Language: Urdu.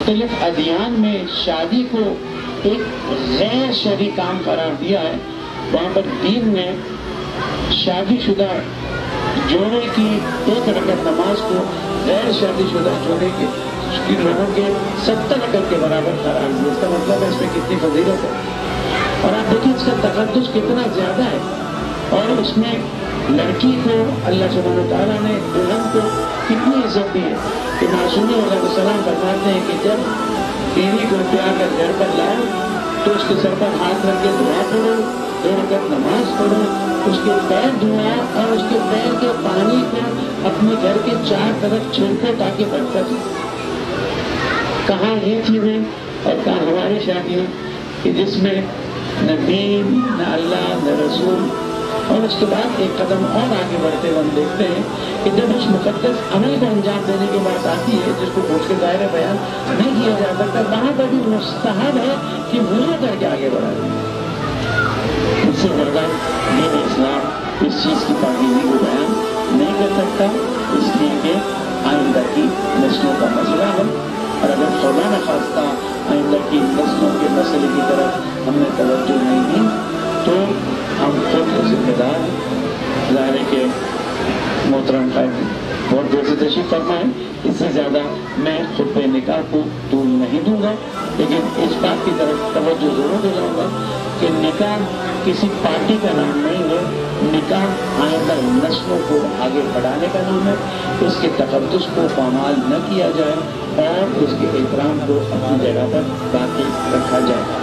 مختلف ادیان میں شادی کو ایک غیر شرعی کام قرار دیا ہے، وہاں پر دین نے شادی شدہ جوڑے کی ایک رکعت نماز کو غیر شادی شدہ جوڑے کے لوگوں کے 70 رکعت کے برابر قرار دیا۔ اس کا مطلب ہے اس میں کتنی فضیلت ہے، اور آپ دیکھیں اس کا تقدس کتنا زیادہ ہے، اور اس میں لڑکی کو اللہ سبحانہ وتعالیٰ نے دلہن کو کتنی عزت دی ہے کہ معصومی علیہ السلام فرماتے ہیں کہ جب بیوی کو پیار کر گھر پر لاؤ تو اس کے سر پر ہاتھ رکھ کے دعا پڑھو، 2 رکعت نماز پڑھو، اس کے پیر دھوؤ اور اس کے پیر کے پانی کو اپنے گھر کے 4 طرف چھڑکو تاکہ برکت ہو۔ کہاں یہ چیزیں اور کہاں ہماری شادیاں کہ جس میں نہ دین نہ اللہ نہ رسول، اور اس کے بعد ایک قدم اور آگے بڑھتے ہوئے ہم دیکھتے ہیں کہ جب اس مقدس عمل کو انجام دینے کی بات آتی ہے جس کو پوچھ کے دائرہ بیان نہیں کیا جا سکتا، وہاں پر بھی مستحب ہے کہ بھولے کر کے آگے بڑھا جائے۔ اس سے زیادہ دین اسلام اس چیز کی پاکیزگی کو بیان نہیں کر سکتا، اس لیے کہ آئندہ کی نسلوں کا مسئلہ ہے، اور اگر خدا نخواستہ آئندہ کی نسلوں کے مسئلے کی طرف ہم نے توجہ نہیں دی تو ہم خود ذمہ دار ہیں۔ ظاہر ہے کہ محترم قائد بہت دیر سے تشریف فرما ہے، اس سے زیادہ میں خطبہ نکاح کو طول نہیں دوں گا، لیکن اس بات کی طرف توجہ ضرور دلاؤں گا کہ نکاح کسی پارٹی کا نام نہیں ہے، نکاح آئندہ نسلوں کو آگے بڑھانے کا نام ہے۔ اس کے تقدس کو پامال نہ کیا جائے اور اس کے احترام کو اپنی جگہ پر باقی رکھا جائے۔